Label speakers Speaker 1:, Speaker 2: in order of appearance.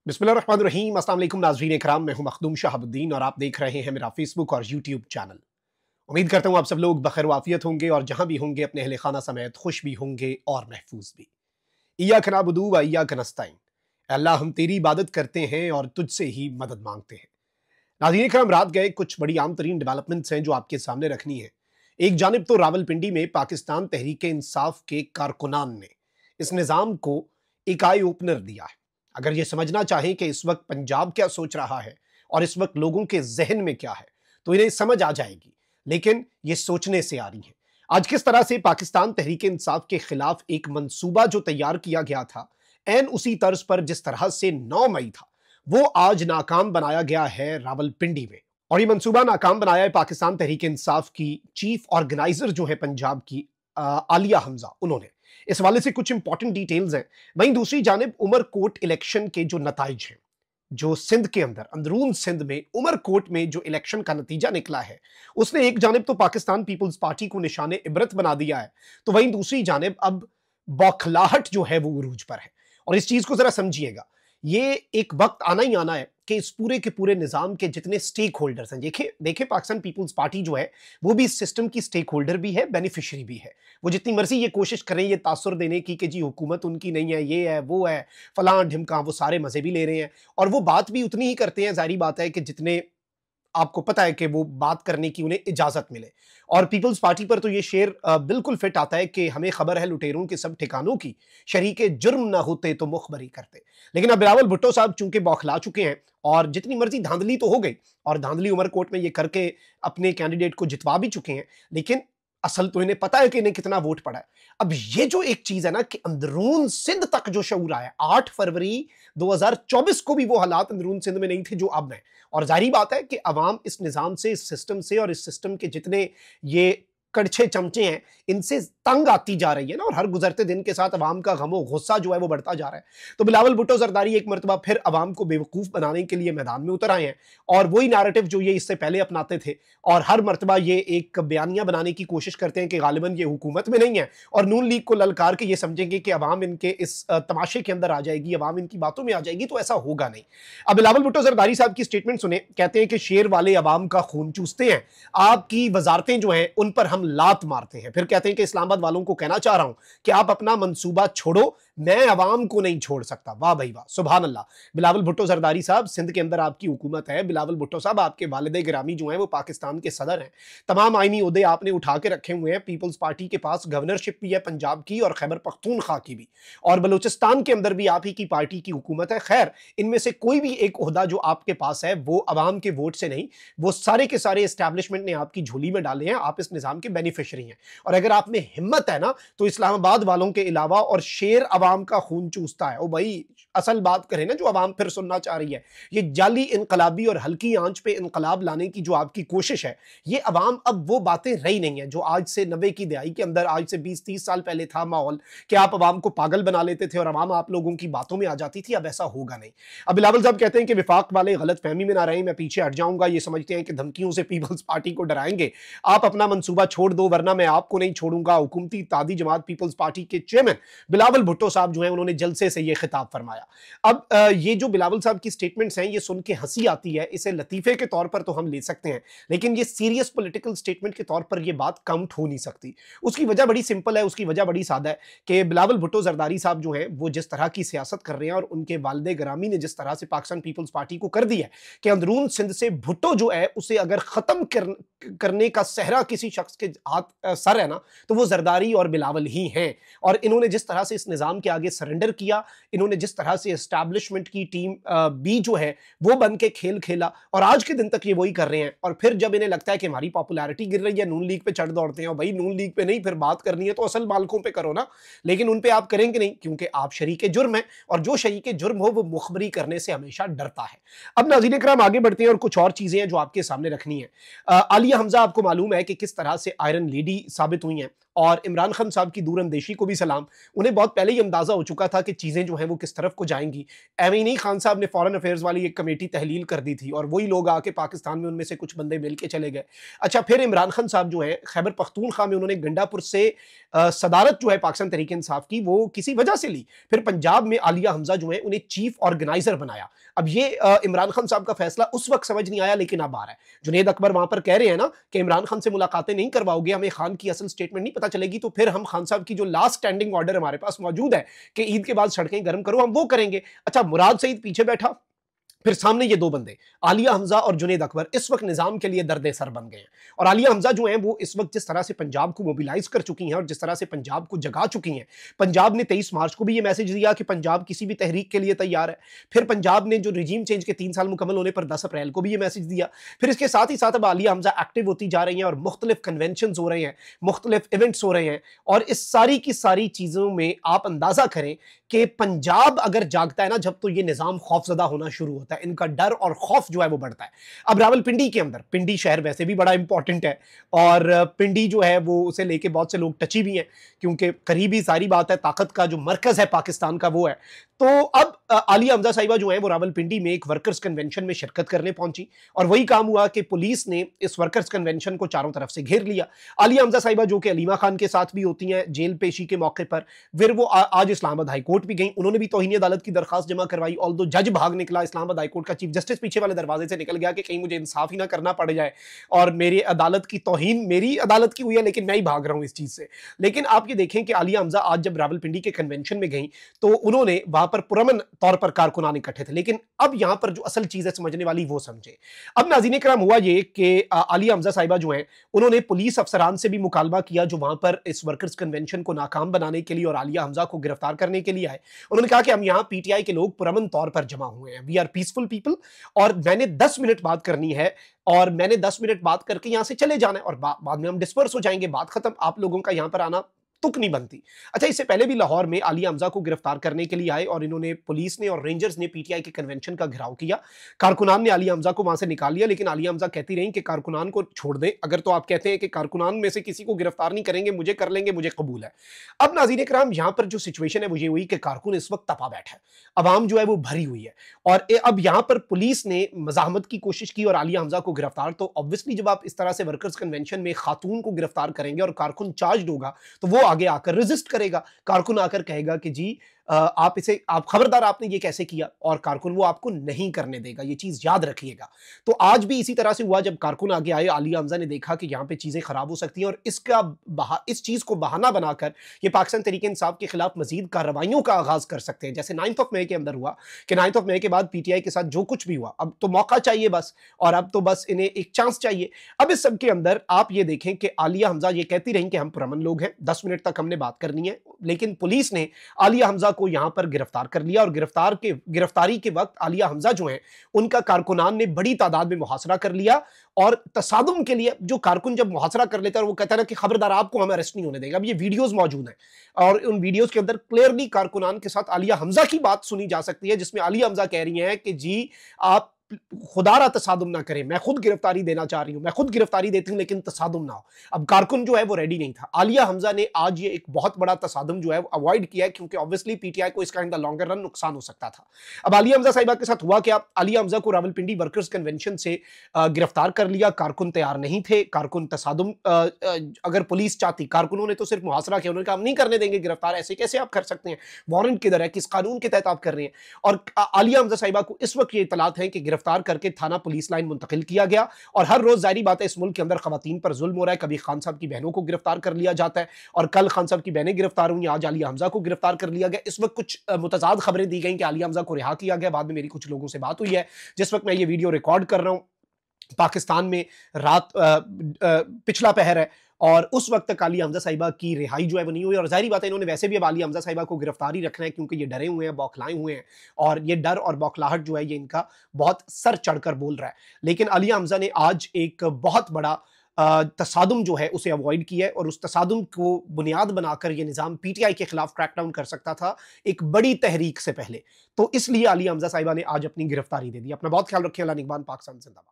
Speaker 1: बिस्मिल्लाहिर्रहमानिर्रहीम। अस्सलाम वालेकुम नाज़रीन इकराम, मैं हूं मखदूम शहाबुद्दीन और आप देख रहे हैं मेरा फेसबुक और यूट्यूब चैनल। उम्मीद करता हूं आप सब लोग बखैर वाफियत होंगे और जहां भी होंगे अपने अहले खाना समेत खुश भी होंगे और महफूज भी। इय्याक नअबुदु व इय्याक नस्तईन। अल्लाह, हम तेरी इबादत करते हैं और तुझसे ही मदद मांगते हैं। नाज़रीन इकराम, रात गए कुछ बड़ी आम तरीन डेवलपमेंट्स हैं जो आपके सामने रखनी है। एक जानिब तो रावलपिंडी में पाकिस्तान तहरीक इंसाफ के कारकुनान ने इस निज़ाम को एक आई ओपनर दिया है। अगर ये समझना चाहें कि इस वक्त पंजाब क्या सोच रहा है और इस वक्त लोगों के जहन में क्या है, तो इन्हें समझ आ जाएगी, लेकिन ये सोचने से आ रही है। आज किस तरह से पाकिस्तान तहरीक इंसाफ के खिलाफ एक मंसूबा जो तैयार किया गया था, एन उसी तर्ज पर जिस तरह से 9 मई था, वो आज नाकाम बनाया गया है रावलपिंडी में। और ये मंसूबा नाकाम बनाया है पाकिस्तान तहरीक इंसाफ की चीफ ऑर्गेनाइजर जो है पंजाब की आलिया हमजा, उन्होंने। इस हवाले से कुछ इंपॉर्टेंट डिटेल्स हैं। वहीं दूसरी जानिब उमरकोट इलेक्शन के जो नताइज हैं, जो सिंध के अंदर अंदरून सिंध में उमरकोट में जो इलेक्शन का नतीजा निकला है, उसने एक जानिब तो पाकिस्तान पीपल्स पार्टी को निशाने इबरत बना दिया है, तो वहीं दूसरी जानिब अब बौखलाहट जो है वो उरूज पर है। और इस चीज को जरा समझिएगा, ये एक वक्त आना ही आना है कि इस पूरे के पूरे निजाम के जितने स्टेक होल्डर्स हैं, देखे देखे पाकिस्तान पीपल्स पार्टी जो है वो भी इस सिस्टम की स्टेक होल्डर भी है, बेनिफिशियरी भी है। वो जितनी मर्जी ये कोशिश करें ये तासुर देने की कि जी हुकूमत उनकी नहीं है, ये है वो है फलां ढिमका, वो सारे मजे भी ले रहे हैं और वो बात भी उतनी ही करते हैं। जाहिर बात है कि जितने आपको पता है कि वो बात करने की उन्हें इजाजत मिले। और पीपल्स पार्टी पर तो ये शेर बिल्कुल फिट आता है कि हमें खबर है लुटेरों के सब ठिकानों की, शरीके जुर्म ना होते तो मुखबरी करते। लेकिन अब बिलावल भुट्टो साहब चूंकि बौखला चुके हैं और जितनी मर्जी धांधली तो हो गई और धांधली उमरकोट में ये करके अपने कैंडिडेट को जितवा भी चुके हैं, लेकिन असल तो इन्हें पता है कि इन्हें कितना वोट पड़ा है। अब ये जो एक चीज है ना कि अंदरून सिंध तक जो शऊर आया, 8 फरवरी 2024 को भी वो हालात अंदरून सिंध में नहीं थे जो अब हैं। और जाहिर बात है कि अवाम इस निज़ाम से, इस सिस्टम से और इस सिस्टम के जितने ये कड़छे चमचे हैं, इनसे तंग आती जा रही है ना। और हर गुजरते दिन के साथ अवाम का गमो गुस्सा जो है वो बढ़ता जा रहा है। तो बिलावल भुट्टो जरदारी एक मरतबा फिर अवाम को बेवकूफ़ बनाने के लिए मैदान में उतर आए हैं और वही नैरेटिव जो ये इससे पहले अपनाते थे। और हर मरतबा ये एक बयानिया बनाने की कोशिश करते हैं कि गालिबन ये हुकूमत में नहीं है और नून लीग को ललकार के ये समझेंगे कि अवाम इनके इस तमाशे के अंदर आ जाएगी, अवाम इनकी बातों में आ जाएगी, तो ऐसा होगा नहीं। अब बिलावल भुट्टो जरदारी साहब की स्टेटमेंट सुने, कहते हैं कि शेर वाले अवाम का खून चूसते हैं, आपकी वजारतें जो हैं उन पर हम लात मारते हैं। फिर कहते हैं कि इस्लामाबाद वालों को कहना चाह रहा हूं कि आप अपना मंसूबा छोड़ो, मैं अवाम को नहीं छोड़ सकता। वाह भाई वाह, सुभान अल्लाह। बिलावल भुट्टो जरदारी साहब, सिंध के अंदर आपकी हुकूमत है। बिलावल भुट्टो साहब, आपके वालिद गिरामी जो हैं वो पाकिस्तान के सदर हैं। तमाम आईनी ओहदे आपने उठा के रखे हुए हैं। पीपल्स पार्टी के पास गवर्नरशिप भी है पंजाब की और खैबर पख्तूनख्वा की भी, और बलूचिस्तान के अंदर भी आप ही की पार्टी की हुकूमत है। खैर, इनमें से कोई भी एक ओहदा जो आपके पास है वो अवाम के वोट से नहीं, वो सारे के सारे एस्टैब्लिशमेंट ने आपकी झोली में डाले हैं। आप इस निजाम के बेनिफिशियरी हैं। और अगर आप में हिम्मत है ना, तो इस्लामाबाद वालों के अलावा, और शेर अवाम का खून चूसता है, ओ भाई असल बात करें ना जो अवाम फिर सुनना चाह रही है, ये जाली इनकलाबी और हल्की आंच पे इनकलाब लाने की जो आपकी कोशिश है, ये अवाम अब वो बातें रही नहीं है जो आज से 90 की दहाई के अंदर, आज से 20-30 साल पहले था माहौल कि आप अवाम को पागल बना लेते थे और अवाम आप लोगों की बातों में आ जाती थी। अब ऐसा होगा नहीं। अब बिलावल साहब कहते हैं कि विफाक वाले गलत फहमी में ना रहें, मैं पीछे हट जाऊंगा, ये समझते हैं कि धमकियों से पीपल्स पार्टी को डराएंगे। आप अपना मंसूबा छोड़ दो वरना मैं आपको नहीं छोड़ूंगा। हुकूमती तादी जमात पीपल्स पार्टी के चेयरमैन बिलावल भुट्टो साहब जो हैं उन्होंने जलसे से ये खिताब फरमाया। अब ये जो बिलावल साहब की स्टेटमेंट्स हैं, ये सुन के हंसी आती है, इसे लतीफे के तौर पर तो हम ले सकते हैं, लेकिन ये सीरियस पॉलिटिकल स्टेटमेंट के तौर पर ये बात काउंट हो नहीं सकती। उसकी वजह बड़ी सिंपल है, उसकी वजह बड़ी सादा है कि बिलावल भुट्टो जरदारी साहब जो हैं वो जिस तरह की सियासत कर रहे हैं और उनके वालिद गिरामी ने जिस तरह से पाकिस्तान पीपल्स पार्टी को कर दिया है कि अंदरून सिंध से भुट्टो जो है उसे अगर खत्म करने का सहरा किसी शख्स के हाथ सर है ना, तो वो जरदारी और बिलावल ही हैं। और इन्होंने जिस तरह से इस निज़ाम के आगे सरेंडर किया, इन्होंने जिस तरह से एस्टैब्लिशमेंट की टीम बी जो है वो बन के खेल खेला, और आज के दिन तक ये वही कर रहे हैं। और फिर जब इन्हें लगता है कि हमारी पॉपुलैरिटी गिर रही है, नून लीग पे चढ़ दौड़ते हैं। और भाई नून लीग पे नहीं, फिर बात करनी है तो असल मालकों पे करो ना, लेकिन उन पे आप करेंगे नहीं क्योंकि आप शरीके जुर्म हैं, और जो शरीके जुर्म हो वो मुखबरी करने से हमेशा डरता है। अब नाज़रीन इकराम आगे बढ़ते हैं और कुछ और चीजें हैं जो आपके सामने रखनी है। आलिया हमजा, आपको मालूम है कि किस तरह से आयरन लेडी साबित हुई हैं और इमरान खान साहब की दूरअंदेशी को भी सलाम। उन्हें बहुत पहले ही अंदाजा हो चुका था कि चीजें जो हैं वो किस तरफ को जाएंगी। एवे नहीं, खान साहब ने फॉरेन अफेयर्स वाली एक कमेटी तहलील कर दी थी और वही लोग आके पाकिस्तान में उनमें से कुछ बंदे मिल के चले गए। अच्छा, फिर इमरान खान साहब जो है खैबर पख्तूनख्वा में उन्होंने गंडापुर से सदारत जो है पाकिस्तान तहरीक इंसाफ की वो किसी वजह से ली। फिर पंजाब में आलिया हमजा जो है उन्हें चीफ ऑर्गेनाइजर बनाया। अब ये इमरान खान साहब का फैसला उस वक्त समझ नहीं आया, लेकिन अब आ रहा है। जुनेद अकबर वहां पर कह रहे हैं ना कि इमरान खान से मुलाकातें नहीं करवाओगे, हमें खान की असल स्टेटमेंट नहीं पता चलेगी, तो फिर हम खान साहब की जो लास्ट स्टैंडिंग ऑर्डर हमारे पास मौजूद है कि ईद के बाद सड़कें गर्म करो, हम वो करेंगे। अच्छा, मुराद सईद पीछे बैठा, फिर सामने ये दो बंदे आलिया हमजा और जुनेद अकबर इस वक्त निजाम के लिए दर्द सर बन गए हैं। और आलिया हमजा जो है वो इस वक्त जिस तरह से पंजाब को मोबिलाइज कर चुकी हैं और जिस तरह से पंजाब को जगा चुकी हैं। पंजाब ने 23 मार्च को भी ये मैसेज दिया कि पंजाब किसी भी तहरीक के लिए तैयार है। फिर पंजाब ने जो रिजीम चेंज के 3 साल मुकम्मल होने पर 10 अप्रैल को भी ये मैसेज दिया। फिर इसके साथ ही साथ अब आलिया हमजा एक्टिव होती जा रही हैं और मुख्तलिफ कन्वेंशन हो रहे हैं, मुख्तलिफ इवेंट्स हो रहे हैं। और इस सारी की सारी चीजों में आप अंदाजा करें कि पंजाब अगर जागता है ना जब, तो ये निजाम खौफजदा होना शुरू होता है, इनका डर और खौफ जो है वो बढ़ता है। अब रावलपिंडी के अंदर, पिंडी शहर वैसे भी बड़ा इंपॉर्टेंट है और पिंडी जो है वो उसे लेके बहुत से लोग टची भी हैं क्योंकि करीबी सारी बात है, ताकत का जो मरकज है पाकिस्तान का वो है। तो अब आलिया हमजा साहिबा जो है वो रावलपिंडी में एक वर्कर्स कन्वेंशन में शिरकत करने पहुंची और वही काम हुआ कि पुलिस ने इस वर्कर्स कन्वेंशन को चारों तरफ से घेर लिया। आलिया हमजा साहिबा जो कि अलीमा खान के साथ भी होती हैं जेल पेशी के मौके पर, फिर वो आज इस्लामाबाद हाईकोर्ट भी गई, उन्होंने भी तौहीन अदालत की दरखास्त जमा करवाई। ऑल्दो जज भाग निकला, इस्लामाबाद हाईकोर्ट का चीफ जस्टिस पीछे वाले दरवाजे से निकल गया कि कहीं मुझे इंसाफ ही ना करना पड़ जाए और मेरी अदालत की तौहीन मेरी अदालत की हुई है लेकिन मैं ही भाग रहा हूं इस चीज से। लेकिन आप ये देखें कि आलिया हमजा आज जब रावलपिंडी के कन्वेंशन में गई तो उन्होंने वहां पर पुरअमन तौर पर कारकुनान इकट्ठे थे। लेकिन अब यहां पर जो असल चीज है समझने वाली वो समझे। अब नाज़रीन इकराम हुआ ये कि आलिया हमजा साहिबा जो है उन्होंने पुलिस अफसरान से भी मुकालबा किया जो वहां पर इस वर्कर्स कन्वेंशन को नाकाम बनाने के लिए और आलिया हमजा को गिरफ्तार करने के लिए आए। उन्होंने कहा कि हम यहाँ पीटीआई के लोग पुरअमन तौर पर जमा हुए हैं, वी आर पीसफुल पीपल, और मैंने 10 मिनट बात करनी है और मैंने 10 मिनट बात करके यहां से चले जाना है और बाद में हम डिस्पर्स हो जाएंगे, बात खत्म, आप लोगों का यहां पर आना तुक नहीं बनती। अच्छा, इससे पहले भी लाहौर में आलिया हमजा को गिरफ्तार करने के लिए आए और इन्होंने, पुलिस ने और रेंजर्स ने पीटीआई के कन्वेंशन का घेराव किया। कारकुनान ने आलिया हमजा को वहां से निकाल लिया, लेकिन आलिया हमजा कहती रही कि कारकुनान को छोड़ दें, अगर तो आप कहते हैं कि कारकुनान में से किसी को गिरफ्तार नहीं करेंगे, मुझे कर लेंगे, मुझे कबूल है। अब नाज़रीन इकराम यहां पर जो सिचुएशन है वो ये हुई कि कारकुन इस वक्त तपा बैठा है, अवाम जो है वो भरी हुई है और अब यहां पर पुलिस ने मजाहमत की कोशिश की और आलिया हमजा को गिरफ्तार, तो ऑब्वियसली जब आप इस तरह से वर्कर्स कन्वेंशन में खातून को गिरफ्तार करेंगे और कारकुन चार्ज होगा तो वो आगे आकर रेजिस्ट करेगा। कारकुन आकर कहेगा कि जी आप इसे, आप खबरदार, आपने ये कैसे किया, और कारकुन वो आपको नहीं करने देगा, ये चीज याद रखिएगा। तो आज भी इसी तरह से हुआ, जब कारकुन आगे आए, आलिया हमजा ने देखा कि यहां पे चीजें खराब हो सकती हैं और इस चीज को बहाना बनाकर ये पाकिस्तान तहरीक इंसाफ के खिलाफ मजीद कार्रवाइयों का आगाज कर सकते हैं, जैसे 9 मई के अंदर हुआ कि 9 मई के बाद पीटीआई के साथ जो कुछ भी हुआ, अब तो मौका चाहिए बस, और अब तो बस इन्हें एक चांस चाहिए। अब इस सब के अंदर आप ये देखें कि आलिया हमजा ये कहती रही कि हम पुरअमन लोग हैं, 10 मिनट तक हमने बात करनी है, लेकिन पुलिस ने आलिया हमजा को यहां पर गिरफ्तार कर लिया और गिरफ्तारी के वक्त आलिया हमजा जो है उनका कारकुनान ने बड़ी तादाद में मुहासरा कर लिया। और तसादुम के लिए जो कारकुन जब मुहासरा कर लेता है वो कहता है ना कि खबरदार आपको हम अरेस्ट नहीं होने देगा। अब ये वीडियोस मौजूद हैं और उन वीडियोस के अंदर क्लियरली कारकुनान के साथ आलिया हमजा की बात सुनी जा सकती है, जिसमें आलिया हमजा कह रही हैं कि जी आप खुदारा तसादुम ना करें, मैं खुद गिरफ्तारी देना चाह रही हूं, मैं खुद गिरफ्तारी देती हूं लेकिन तसादुम ना हो। अब कारकुन जो है वो रेडी नहीं था। आलिया हमजा ने आज ये एक बहुत बड़ा तसादुम जो है वो अवॉइड किया है क्योंकि ऑब्वियसली पीटीआई को इसका इन द लॉन्गर रन नुकसान हो सकता था। अब आलिया हमजा साहिबा के साथ हुआ क्या, आलिया हमजा को रावलपिंडी वर्कर्स कन्वेंशन से गिरफ्तार कर लिया। कारकुन तैयार नहीं थे, कारकुन तसादुम, अगर पुलिस चाहती, कारकुनों ने तो सिर्फ मुहासरा किया, उन्होंने कहा हम नहीं करने देंगे गिरफ्तार, ऐसे कैसे आप कर सकते हैं, वारंट किधर है, किस कानून के तहत आप कर रहे हैं। और आलिया हमजा साहिबा को इस वक्त ये इतलात है कि गिरफ्तार करके थाना पुलिस लाइन मुंतकिल किया गया और हर रोज जारी बात है इस मुल्क के अंदर खवातीन पर जुल्म हो रहा है। कभी खान साहब की बहनों को गिरफ्तार कर लिया जाता है और कल खान साहब की बहनें गिरफ्तार हुई, आज आलिया हमजा को गिरफ्तार कर लिया गया। इस वक्त कुछ मुतजाद खबरें दी गई कि आलिया हमजा को रिहा किया गया, बाद में मेरी कुछ लोगों से बात हुई है जिस वक्त मैं ये वीडियो रिकॉर्ड कर रहा हूं, पाकिस्तान में रात पिछला पहर है और उस वक्त तक आलिया हमजा साहिबा की रिहाई जो है वो नहीं हुई। और जाहिर बात है इन्होंने वैसे भी अब आलिया हमजा साहिबा को गिरफ्तारी रखना है क्योंकि ये डरे हुए हैं, बौखलाए हुए हैं और ये डर और बौखलाहट जो है ये इनका बहुत सर चढ़कर बोल रहा है। लेकिन आलिया हमजा ने आज एक बहुत बड़ा तसादुम जो है उसे अवॉइड किया है और उस तसादुम को बुनियाद बनाकर ये निज़ाम पीटीआई के खिलाफ क्रैकडाउन कर सकता था एक बड़ी तहरीक से पहले। तो इसलिए आलिया हमजा साहिबा ने आज अपनी गिरफ्तारी दे दी। अपना बहुत ख्याल रखें। अल्लाह निगहबान। पाकिस्तान जिंदाबाद।